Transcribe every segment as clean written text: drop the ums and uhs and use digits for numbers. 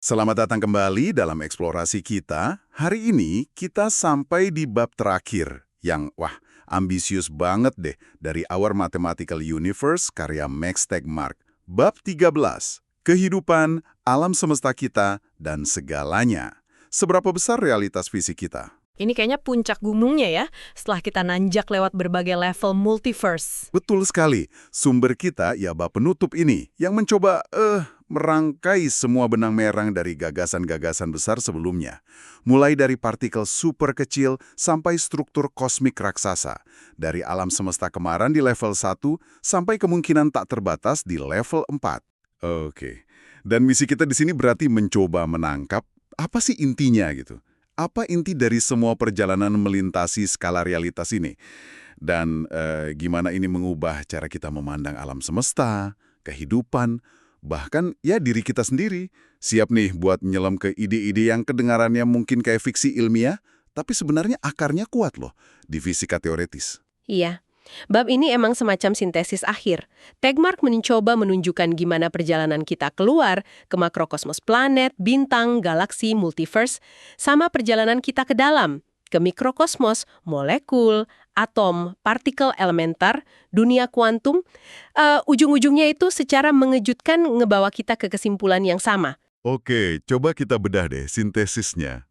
Selamat datang kembali dalam eksplorasi kita. Hari ini kita sampai di bab terakhir yang, ambisius banget deh dari Our Mathematical Universe karya Max Tegmark. Bab 13, kehidupan, alam semesta kita, dan segalanya. Seberapa besar realitas fisik kita? Ini kayaknya puncak gunungnya ya, setelah kita nanjak lewat berbagai level multiverse. Betul sekali. Sumber kita ya bab penutup ini yang mencoba merangkai semua benang merah dari gagasan-gagasan besar sebelumnya. Mulai dari partikel super kecil sampai struktur kosmik raksasa. Dari alam semesta kemarin di level 1 sampai kemungkinan tak terbatas di level 4. Oke. Dan misi kita di sini berarti mencoba menangkap apa sih intinya gitu. Apa inti dari semua perjalanan melintasi skala realitas ini? Dan gimana ini mengubah cara kita memandang alam semesta, kehidupan, bahkan ya diri kita sendiri. Siap nih buat menyelam ke ide-ide yang kedengarannya mungkin kayak fiksi ilmiah, tapi sebenarnya akarnya kuat loh di fisika teoretis. Iya, bab ini emang semacam sintesis akhir. Tegmark mencoba menunjukkan gimana perjalanan kita keluar ke makrokosmos planet, bintang, galaksi, multiverse, sama perjalanan kita ke dalam, ke mikrokosmos, molekul, atom, partikel elementar, dunia kuantum. Ujung-ujungnya itu secara mengejutkan ngebawa kita ke kesimpulan yang sama. Oke, coba kita bedah deh sintesisnya.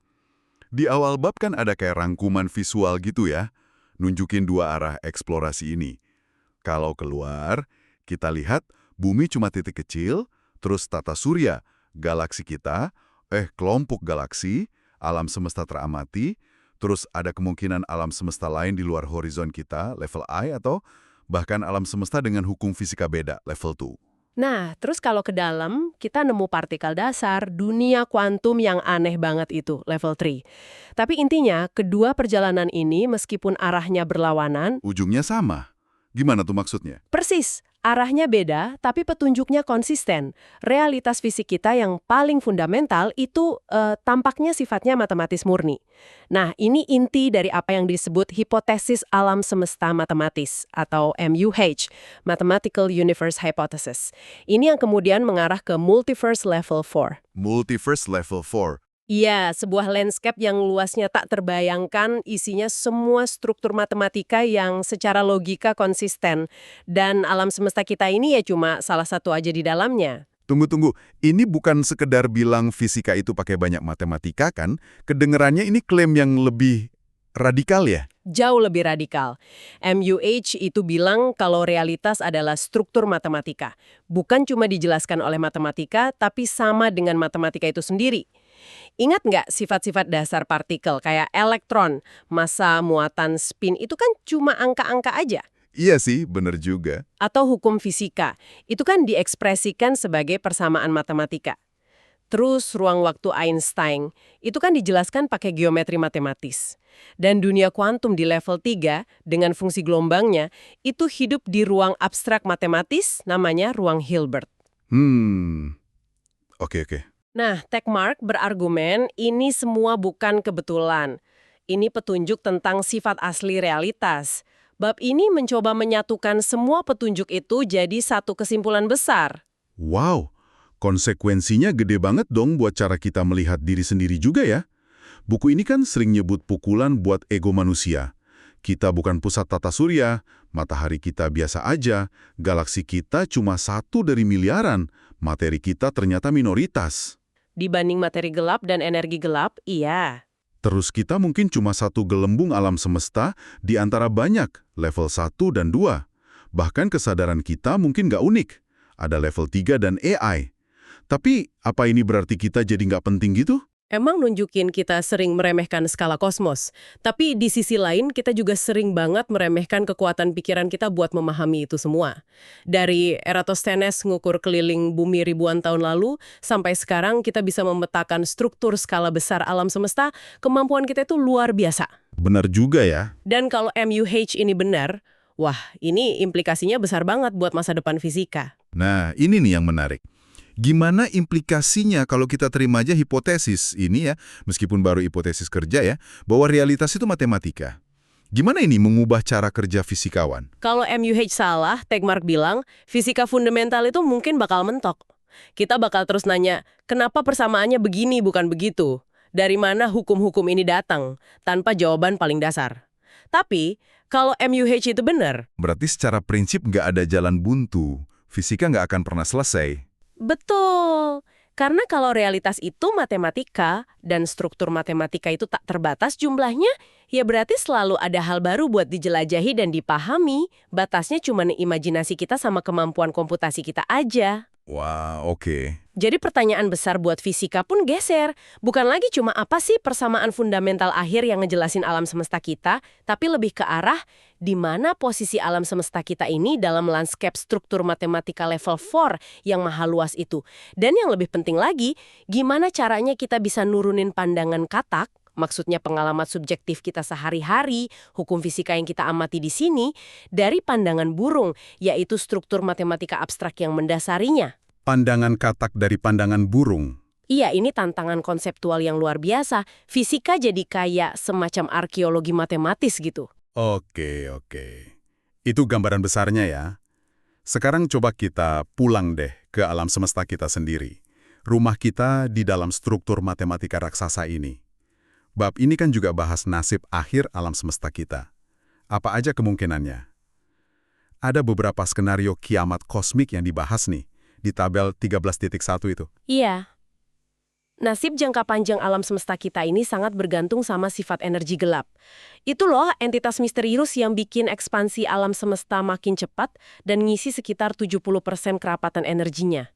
Di awal bab kan ada kayak rangkuman visual gitu ya, nunjukin dua arah eksplorasi ini. Kalau keluar, kita lihat bumi cuma titik kecil, terus tata surya, galaksi kita, kelompok galaksi, alam semesta teramati, terus ada kemungkinan alam semesta lain di luar horizon kita, level I, atau bahkan alam semesta dengan hukum fisika beda, level 2. Nah, terus kalau ke dalam, kita nemu partikel dasar, dunia kuantum yang aneh banget itu, level 3. Tapi intinya, kedua perjalanan ini meskipun arahnya berlawanan, Ujungnya sama. Gimana tuh maksudnya? persis, arahnya beda, tapi petunjuknya konsisten. Realitas fisik kita yang paling fundamental itu tampaknya sifatnya matematis murni. Nah, ini inti dari apa yang disebut hipotesis alam semesta matematis, atau MUH, Mathematical Universe Hypothesis. Ini yang kemudian mengarah ke Multiverse Level 4. Multiverse level 4. Iya, sebuah landscape yang luasnya tak terbayangkan, isinya semua struktur matematika yang secara logika konsisten. Dan alam semesta kita ini ya cuma salah satu aja di dalamnya. Tunggu, ini bukan sekedar bilang fisika itu pakai banyak matematika kan? Kedengerannya ini klaim yang lebih radikal ya? Jauh lebih radikal. MUH itu bilang kalau realitas adalah struktur matematika. Bukan cuma dijelaskan oleh matematika, tapi sama dengan matematika itu sendiri. Ingat nggak sifat-sifat dasar partikel kayak elektron, massa, muatan, spin itu kan cuma angka-angka aja. Iya sih, bener juga. Atau hukum fisika, itu kan diekspresikan sebagai persamaan matematika. Terus ruang waktu Einstein, itu kan dijelaskan pakai geometri matematis. Dan dunia kuantum di level 3 dengan fungsi gelombangnya, itu hidup di ruang abstrak matematis namanya ruang Hilbert. Oke. Nah, Tegmark berargumen ini semua bukan kebetulan. Ini petunjuk tentang sifat asli realitas. Bab ini mencoba menyatukan semua petunjuk itu jadi satu kesimpulan besar. Wow, konsekuensinya gede banget dong buat cara kita melihat diri sendiri juga ya. Buku ini kan sering nyebut pukulan buat ego manusia. Kita bukan pusat tata surya, matahari kita biasa aja, galaksi kita cuma 1 dari miliaran, materi kita ternyata minoritas. Dibanding materi gelap dan energi gelap, iya. Terus kita mungkin cuma satu gelembung alam semesta di antara banyak, level 1 dan 2. Bahkan kesadaran kita mungkin nggak unik. Ada level 3 dan AI. Tapi, apa ini berarti kita jadi nggak penting gitu? Emang nunjukin kita sering meremehkan skala kosmos. Tapi di sisi lain kita juga sering banget meremehkan kekuatan pikiran kita buat memahami itu semua. Dari Eratosthenes ngukur keliling bumi ribuan tahun lalu, sampai sekarang kita bisa memetakan struktur skala besar alam semesta, kemampuan kita itu luar biasa. Benar juga ya. Dan kalau MUH ini benar, wah ini implikasinya besar banget buat masa depan fisika. Nah, ini nih yang menarik. Gimana implikasinya kalau kita terima aja hipotesis ini ya, meskipun baru hipotesis kerja ya, bahwa realitas itu matematika. Gimana ini mengubah cara kerja fisikawan? Kalau MUH salah, Tegmark bilang, fisika fundamental itu mungkin bakal mentok. Kita bakal terus nanya, kenapa persamaannya begini bukan begitu? Dari mana hukum-hukum ini datang? Tanpa jawaban paling dasar. Tapi, kalau MUH itu benar, Berarti secara prinsip nggak ada jalan buntu. Fisika nggak akan pernah selesai. betul. Karena kalau realitas itu matematika, dan struktur matematika itu tak terbatas jumlahnya, ya berarti selalu ada hal baru buat dijelajahi dan dipahami. Batasnya cuma imajinasi kita sama kemampuan komputasi kita aja. Wah, oke. Jadi pertanyaan besar buat fisika pun geser. Bukan lagi cuma apa sih persamaan fundamental akhir yang ngejelasin alam semesta kita, tapi lebih ke arah di mana posisi alam semesta kita ini dalam landscape struktur matematika level 4 yang maha luas itu. Dan yang lebih penting lagi, gimana caranya kita bisa nurunin pandangan katak, maksudnya pengalaman subjektif kita sehari-hari, hukum fisika yang kita amati di sini, dari pandangan burung, yaitu struktur matematika abstrak yang mendasarinya. Pandangan katak dari pandangan burung. Iya, ini tantangan konseptual yang luar biasa. Fisika jadi kayak semacam arkeologi matematis gitu. Oke. Itu gambaran besarnya ya. Sekarang coba kita pulang deh ke alam semesta kita sendiri. Rumah kita di dalam struktur matematika raksasa ini. Bab ini kan juga bahas nasib akhir alam semesta kita. Apa aja kemungkinannya? Ada beberapa skenario kiamat kosmik yang dibahas nih, di tabel 13.1 itu. Iya. Nasib jangka panjang alam semesta kita ini sangat bergantung sama sifat energi gelap. Itu loh entitas misterius yang bikin ekspansi alam semesta makin cepat dan ngisi sekitar 70% kerapatan energinya.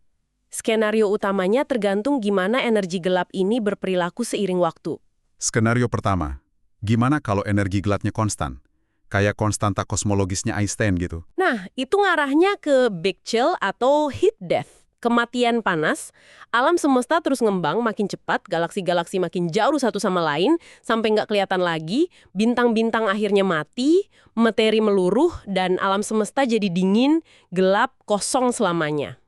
Skenario utamanya tergantung gimana energi gelap ini berperilaku seiring waktu. Skenario pertama, gimana kalau energi gelapnya konstan? Kayak konstanta kosmologisnya Einstein gitu. Nah, itu ngarahnya ke Big Chill atau heat death. Kematian panas, alam semesta terus ngembang makin cepat, galaksi-galaksi makin jauh satu sama lain, sampai nggak kelihatan lagi, bintang-bintang akhirnya mati, materi meluruh, dan alam semesta jadi dingin, gelap, kosong selamanya.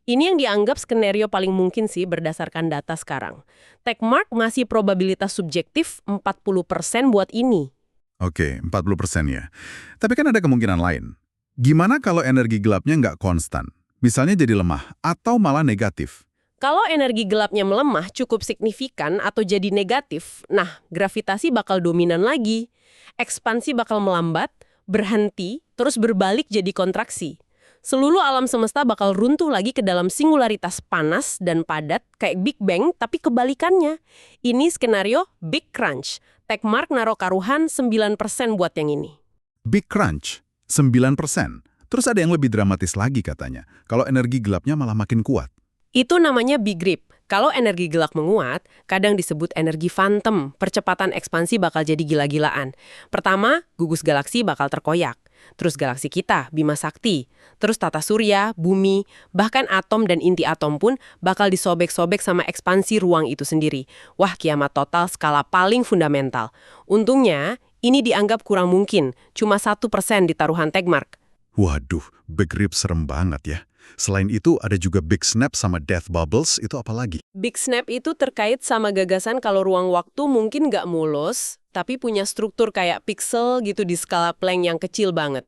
Ini yang dianggap skenario paling mungkin sih berdasarkan data sekarang. Techmark ngasih probabilitas subjektif 40% buat ini. Oke, 40% ya. Tapi kan ada kemungkinan lain. Gimana kalau energi gelapnya nggak konstan? Misalnya jadi lemah atau malah negatif. Kalau energi gelapnya melemah cukup signifikan atau jadi negatif, nah gravitasi bakal dominan lagi. Ekspansi bakal melambat, berhenti, terus berbalik jadi kontraksi. Seluruh alam semesta bakal runtuh lagi ke dalam singularitas panas dan padat kayak Big Bang, tapi kebalikannya. Ini skenario Big Crunch. Techmark naruh karuhan 9% buat yang ini. Big Crunch, 9%. Terus ada yang lebih dramatis lagi katanya, kalau energi gelapnya malah makin kuat. Itu namanya Big Rip. Kalau energi gelap menguat, kadang disebut energi phantom. Percepatan ekspansi bakal jadi gila-gilaan. Pertama, gugus galaksi bakal terkoyak. Terus galaksi kita, Bima Sakti. Terus tata surya, bumi, bahkan atom dan inti atom pun bakal disobek-sobek sama ekspansi ruang itu sendiri. Wah, kiamat total skala paling fundamental. Untungnya, ini dianggap kurang mungkin. Cuma 1% di taruhan Techmark. Waduh, Big Rip serem banget ya. Selain itu ada juga Big Snap sama Death Bubbles, itu apa lagi? Big Snap itu terkait sama gagasan kalau ruang waktu mungkin nggak mulus, tapi punya struktur kayak pixel gitu di skala Planck yang kecil banget.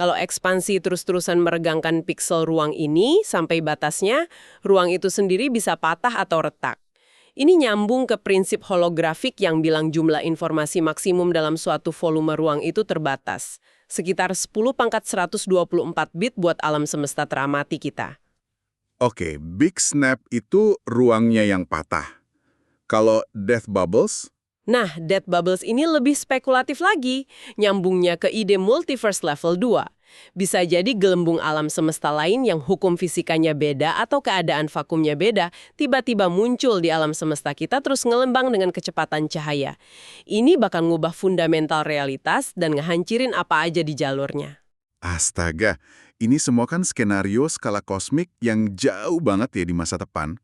Kalau ekspansi terus-terusan meregangkan pixel ruang ini sampai batasnya, ruang itu sendiri bisa patah atau retak. Ini nyambung ke prinsip holografik yang bilang jumlah informasi maksimum dalam suatu volume ruang itu terbatas. Sekitar 10⁻124 bit buat alam semesta teramati kita. Oke, Big Snap itu ruangnya yang patah. Kalau Death Bubbles? Nah, Death Bubbles ini lebih spekulatif lagi, nyambungnya ke ide multiverse level 2. Bisa jadi gelembung alam semesta lain yang hukum fisikanya beda atau keadaan vakumnya beda, tiba-tiba muncul di alam semesta kita terus ngelembang dengan kecepatan cahaya. Ini bakal ngubah fundamental realitas dan ngehancurin apa aja di jalurnya. Astaga, ini semua kan skenario skala kosmik yang jauh banget ya di masa depan.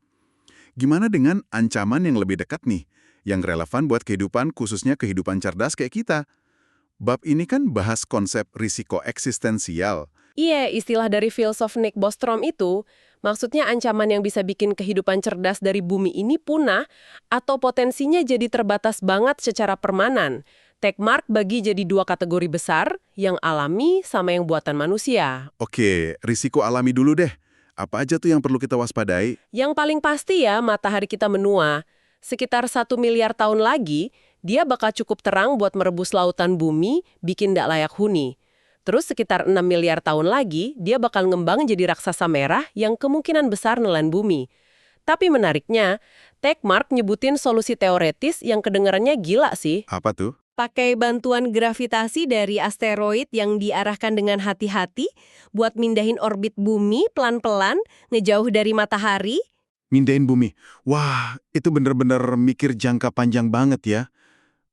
Gimana dengan ancaman yang lebih dekat nih, yang relevan buat kehidupan khususnya kehidupan cerdas kayak kita? Bab ini kan bahas konsep risiko eksistensial. Iya, istilah dari filsuf Nick Bostrom itu, maksudnya ancaman yang bisa bikin kehidupan cerdas dari bumi ini punah atau potensinya jadi terbatas banget secara permanen. Techmark bagi jadi 2 kategori besar, yang alami sama yang buatan manusia. Oke, risiko alami dulu deh. Apa aja tuh yang perlu kita waspadai? Yang paling pasti ya, matahari kita menua. Sekitar 1 miliar tahun lagi, dia bakal cukup terang buat merebus lautan bumi, bikin ndak layak huni. Terus sekitar 6 miliar tahun lagi, dia bakal ngembang jadi raksasa merah yang kemungkinan besar nelan bumi. Tapi menariknya, Tegmark nyebutin solusi teoretis yang kedengarannya gila sih. Apa tuh? Pakai bantuan gravitasi dari asteroid yang diarahkan dengan hati-hati buat mindahin orbit bumi pelan-pelan, ngejauh dari matahari. Mindahin bumi. Wah, itu bener-bener mikir jangka panjang banget ya.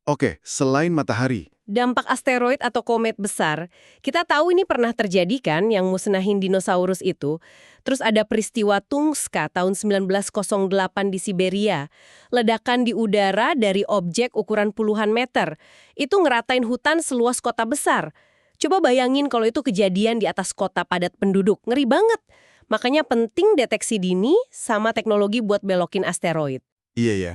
Oke, selain matahari. Dampak asteroid atau komet besar, kita tahu ini pernah terjadi kan yang musnahin dinosaurus itu. Terus ada peristiwa Tungska tahun 1908 di Siberia. Ledakan di udara dari objek ukuran puluhan meter. Itu ngeratain hutan seluas kota besar. Coba bayangin kalau itu kejadian di atas kota padat penduduk. Ngeri banget. Makanya penting deteksi dini sama teknologi buat belokin asteroid. Iya ya.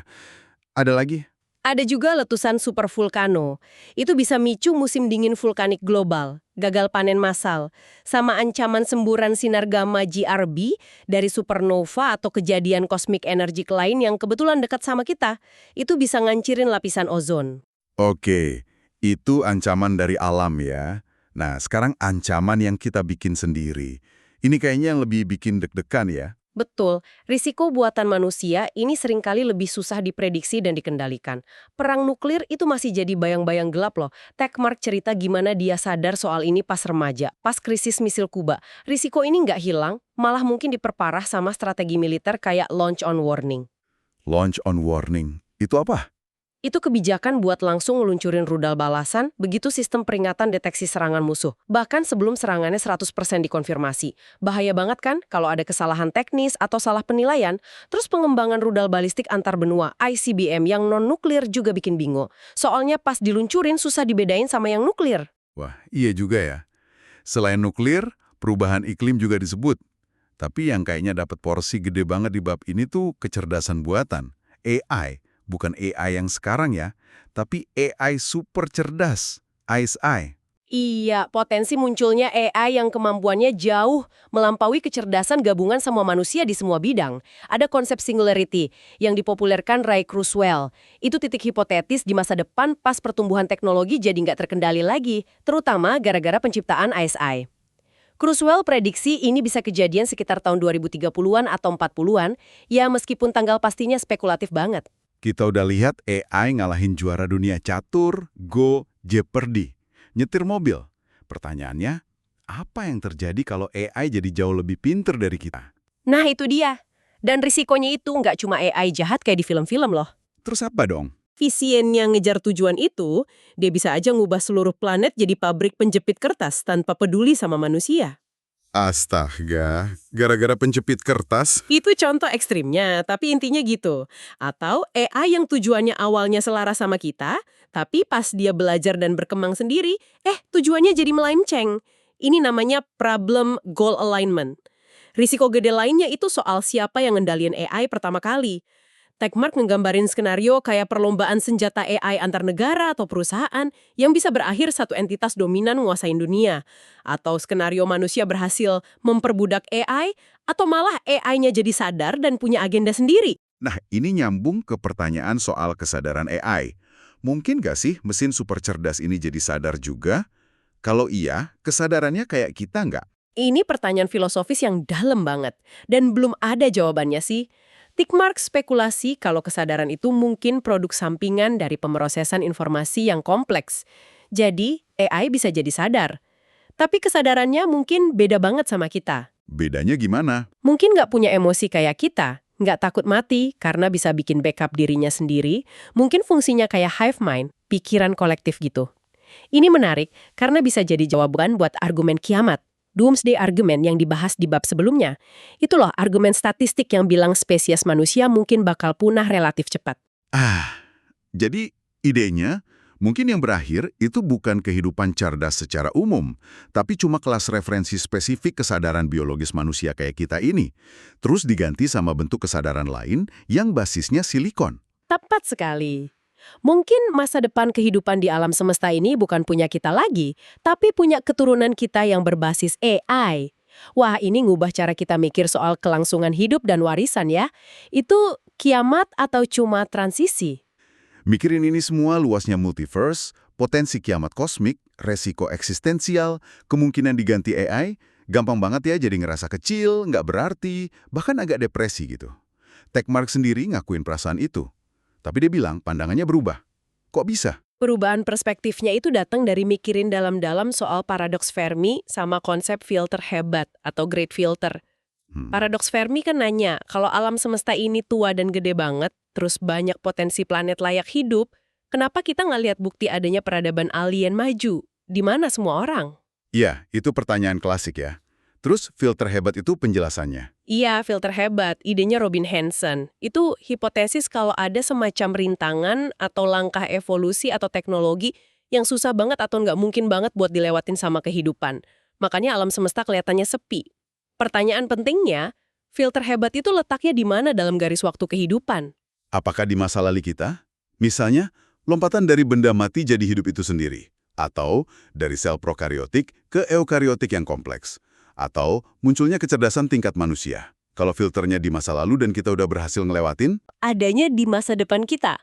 Ada lagi? Ada juga letusan supervulkano. Itu bisa micu musim dingin vulkanik global, gagal panen massal, sama ancaman semburan sinar gamma GRB dari supernova atau kejadian kosmik energi lain yang kebetulan dekat sama kita. Itu bisa ngancurin lapisan ozon. Oke, itu ancaman dari alam ya. Nah, sekarang ancaman yang kita bikin sendiri. Ini kayaknya yang lebih bikin deg-degan ya. Betul, risiko buatan manusia ini seringkali lebih susah diprediksi dan dikendalikan. Perang nuklir itu masih jadi bayang-bayang gelap loh. Tegmark cerita gimana dia sadar soal ini pas remaja, pas krisis misil Kuba. Risiko ini nggak hilang, malah mungkin diperparah sama strategi militer kayak launch on warning. Launch on warning. Itu apa? Itu kebijakan buat langsung ngeluncurin rudal balasan, begitu sistem peringatan deteksi serangan musuh. Bahkan sebelum serangannya 100% dikonfirmasi. Bahaya banget kan kalau ada kesalahan teknis atau salah penilaian, terus pengembangan rudal balistik antar benua, ICBM, yang non-nuklir juga bikin bingung. Soalnya pas diluncurin susah dibedain sama yang nuklir. Wah, iya juga ya. Selain nuklir, perubahan iklim juga disebut. Tapi yang kayaknya dapat porsi gede banget di bab ini tuh kecerdasan buatan, AI. Bukan AI yang sekarang ya, tapi AI super cerdas, ASI. Iya, potensi munculnya AI yang kemampuannya jauh melampaui kecerdasan gabungan semua manusia di semua bidang. Ada konsep singularity yang dipopulerkan Ray Kurzweil. Itu titik hipotetis di masa depan pas pertumbuhan teknologi jadi nggak terkendali lagi, terutama gara-gara penciptaan ASI. Kurzweil prediksi ini bisa kejadian sekitar tahun 2030-an atau 40-an, ya meskipun tanggal pastinya spekulatif banget. Kita udah lihat AI ngalahin juara dunia catur, Go, Jeopardy, nyetir mobil. Pertanyaannya, apa yang terjadi kalau AI jadi jauh lebih pinter dari kita? Nah itu dia. Dan risikonya itu nggak cuma AI jahat kayak di film-film loh. Terus apa dong? Visien yang ngejar tujuan itu, dia bisa aja ngubah seluruh planet jadi pabrik penjepit kertas tanpa peduli sama manusia. Astaga, gara-gara penjepit kertas? Itu contoh ekstrimnya, tapi intinya gitu. Atau AI yang tujuannya awalnya selaras sama kita, tapi pas dia belajar dan berkembang sendiri, tujuannya jadi melenceng. Ini namanya problem goal alignment. Risiko gede lainnya itu soal siapa yang ngendaliin AI pertama kali. Tegmark nggambarin skenario kayak perlombaan senjata AI antar negara atau perusahaan yang bisa berakhir satu entitas dominan nguasain dunia. Atau skenario manusia berhasil memperbudak AI, atau malah AI-nya jadi sadar dan punya agenda sendiri. Nah, ini nyambung ke pertanyaan soal kesadaran AI. Mungkin nggak sih mesin super cerdas ini jadi sadar juga? Kalau iya, kesadarannya kayak kita nggak? Ini pertanyaan filosofis yang dalam banget, dan belum ada jawabannya sih. Tegmark spekulasi kalau kesadaran itu mungkin produk sampingan dari pemrosesan informasi yang kompleks. Jadi, AI bisa jadi sadar. Tapi kesadarannya mungkin beda banget sama kita. Bedanya gimana? Mungkin nggak punya emosi kayak kita, nggak takut mati karena bisa bikin backup dirinya sendiri. Mungkin fungsinya kayak hive mind, pikiran kolektif gitu. Ini menarik karena bisa jadi jawaban buat argumen kiamat. Doomsday argument yang dibahas di bab sebelumnya. Itu loh argumen statistik yang bilang spesies manusia mungkin bakal punah relatif cepat. Jadi idenya mungkin yang berakhir itu bukan kehidupan cerdas secara umum, tapi cuma kelas referensi spesifik kesadaran biologis manusia kayak kita ini. Terus diganti sama bentuk kesadaran lain yang basisnya silikon. Tepat sekali. Mungkin masa depan kehidupan di alam semesta ini bukan punya kita lagi, tapi punya keturunan kita yang berbasis AI. Wah, ini ngubah cara kita mikir soal kelangsungan hidup dan warisan ya. Itu kiamat atau cuma transisi? Mikirin ini semua luasnya multiverse, potensi kiamat kosmik, resiko eksistensial, kemungkinan diganti AI, gampang banget ya jadi ngerasa kecil, nggak berarti, bahkan agak depresi gitu. Techmark sendiri ngakuin perasaan itu. Tapi dia bilang pandangannya berubah. Kok bisa? Perubahan perspektifnya itu datang dari mikirin dalam-dalam soal paradoks Fermi sama konsep filter hebat atau great filter. Paradoks Fermi kan nanya, kalau alam semesta ini tua dan gede banget, terus banyak potensi planet layak hidup, kenapa kita nggak lihat bukti adanya peradaban alien maju? Di mana semua orang? Iya, itu pertanyaan klasik ya. Terus filter hebat itu penjelasannya. Iya, filter hebat. Idenya Robin Hanson. Itu hipotesis kalau ada semacam rintangan atau langkah evolusi atau teknologi yang susah banget atau nggak mungkin banget buat dilewatin sama kehidupan. Makanya alam semesta kelihatannya sepi. Pertanyaan pentingnya, filter hebat itu letaknya di mana dalam garis waktu kehidupan? Apakah di masa lalu kita? Misalnya, lompatan dari benda mati jadi hidup itu sendiri. Atau dari sel prokariotik ke eukariotik yang kompleks. Atau munculnya kecerdasan tingkat manusia. Kalau filternya di masa lalu dan kita udah berhasil ngelewatin, Adanya di masa depan kita.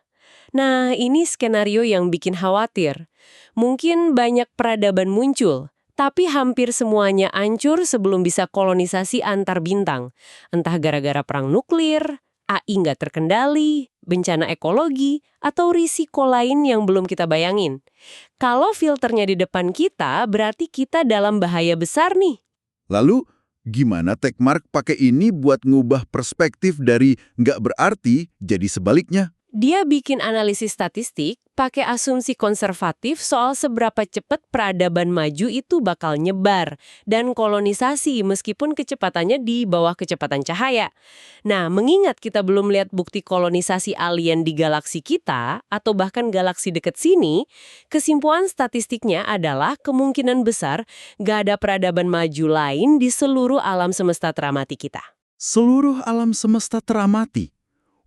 Nah, ini skenario yang bikin khawatir. Mungkin banyak peradaban muncul, tapi hampir semuanya hancur sebelum bisa kolonisasi antar bintang. Entah gara-gara perang nuklir, AI nggak terkendali, bencana ekologi, atau risiko lain yang belum kita bayangin. Kalau filternya di depan kita, berarti kita dalam bahaya besar nih. lalu gimana Techmark pakai ini buat ngubah perspektif dari nggak berarti jadi sebaliknya? Dia bikin analisis statistik, pakai asumsi konservatif soal seberapa cepat peradaban maju itu bakal nyebar dan kolonisasi meskipun kecepatannya di bawah kecepatan cahaya. Nah, mengingat kita belum lihat bukti kolonisasi alien di galaksi kita atau bahkan galaksi dekat sini, kesimpulan statistiknya adalah kemungkinan besar gak ada peradaban maju lain di seluruh alam semesta teramati kita. Seluruh alam semesta teramati.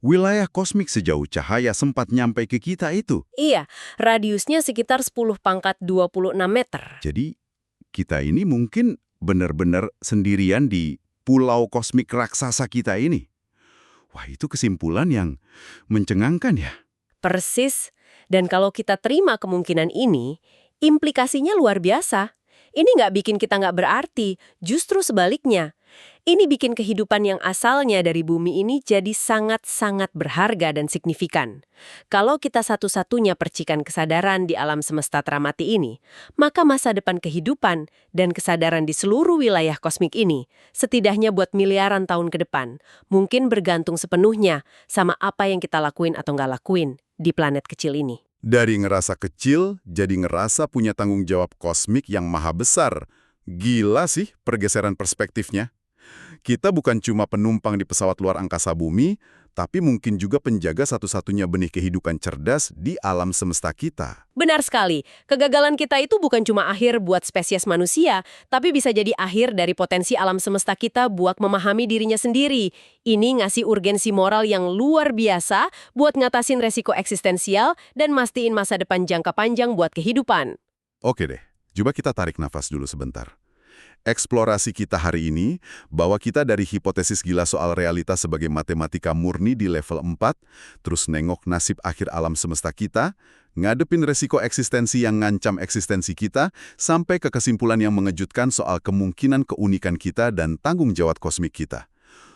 Wilayah kosmik sejauh cahaya sempat nyampe ke kita itu. Iya, radiusnya sekitar 10 pangkat 26 meter. Jadi, kita ini mungkin benar-benar sendirian di pulau kosmik raksasa kita ini. Wah, itu kesimpulan yang mencengangkan ya. Persis. Dan kalau kita terima kemungkinan ini, implikasinya luar biasa. Ini nggak bikin kita nggak berarti, justru sebaliknya. Ini bikin kehidupan yang asalnya dari bumi ini jadi sangat-sangat berharga dan signifikan. Kalau kita satu-satunya percikan kesadaran di alam semesta teramati ini, maka masa depan kehidupan dan kesadaran di seluruh wilayah kosmik ini, setidaknya buat miliaran tahun ke depan, mungkin bergantung sepenuhnya sama apa yang kita lakuin atau nggak lakuin di planet kecil ini. Dari ngerasa kecil, jadi ngerasa punya tanggung jawab kosmik yang maha besar. Gila sih pergeseran perspektifnya. Kita bukan cuma penumpang di pesawat luar angkasa bumi, tapi mungkin juga penjaga satu-satunya benih kehidupan cerdas di alam semesta kita. Benar sekali, kegagalan kita itu bukan cuma akhir buat spesies manusia, tapi bisa jadi akhir dari potensi alam semesta kita buat memahami dirinya sendiri. Ini ngasih urgensi moral yang luar biasa buat ngatasin resiko eksistensial dan mastiin masa depan jangka panjang buat kehidupan. Oke deh, coba kita tarik nafas dulu sebentar. Eksplorasi kita hari ini bawa kita dari hipotesis gila soal realitas sebagai matematika murni di level 4, terus nengok nasib akhir alam semesta kita, ngadepin resiko eksistensi yang ngancam eksistensi kita, sampai ke kesimpulan yang mengejutkan soal kemungkinan keunikan kita dan tanggung jawab kosmik kita.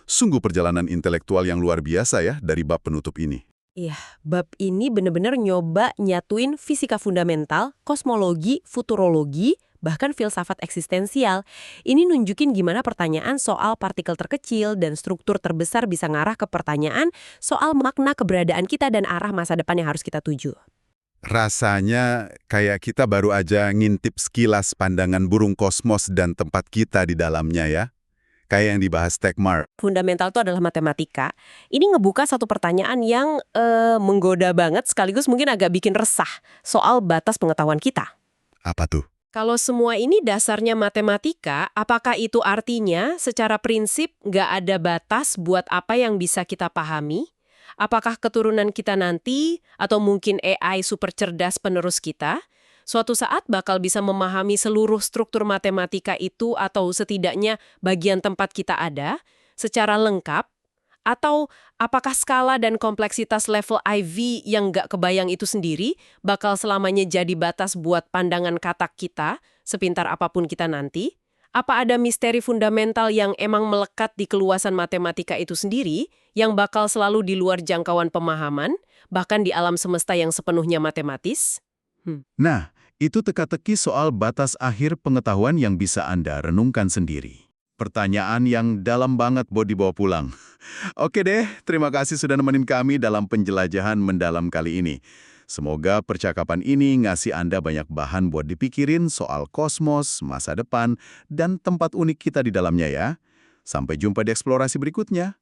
Sungguh perjalanan intelektual yang luar biasa ya dari bab penutup ini. Iya, bab ini benar-benar nyoba nyatuin fisika fundamental, kosmologi, futurologi, bahkan filsafat eksistensial. Ini nunjukin gimana pertanyaan soal partikel terkecil dan struktur terbesar bisa ngarah ke pertanyaan soal makna keberadaan kita dan arah masa depan yang harus kita tuju. Rasanya kayak kita baru aja ngintip sekilas pandangan burung kosmos dan tempat kita di dalamnya ya. Kayak yang dibahas Techmark. Fundamental itu adalah matematika. Ini ngebuka satu pertanyaan yang menggoda banget sekaligus mungkin agak bikin resah soal batas pengetahuan kita. Apa tuh? Kalau semua ini dasarnya matematika, apakah itu artinya secara prinsip nggak ada batas buat apa yang bisa kita pahami? Apakah keturunan kita nanti, atau mungkin AI super cerdas penerus kita, Suatu saat bakal bisa memahami seluruh struktur matematika itu atau setidaknya bagian tempat kita ada secara lengkap, atau apakah skala dan kompleksitas level IV yang nggak kebayang itu sendiri bakal selamanya jadi batas buat pandangan katak kita, sepintar apapun kita nanti? Apa ada misteri fundamental yang emang melekat di keluasan matematika itu sendiri, yang bakal selalu di luar jangkauan pemahaman, bahkan di alam semesta yang sepenuhnya matematis? Nah, itu teka-teki soal batas akhir pengetahuan yang bisa Anda renungkan sendiri. Pertanyaan yang dalam banget buat dibawa pulang. Oke deh, terima kasih sudah nemenin kami dalam penjelajahan mendalam kali ini. Semoga percakapan ini ngasih Anda banyak bahan buat dipikirin soal kosmos, masa depan, dan tempat unik kita di dalamnya ya. Sampai jumpa di eksplorasi berikutnya.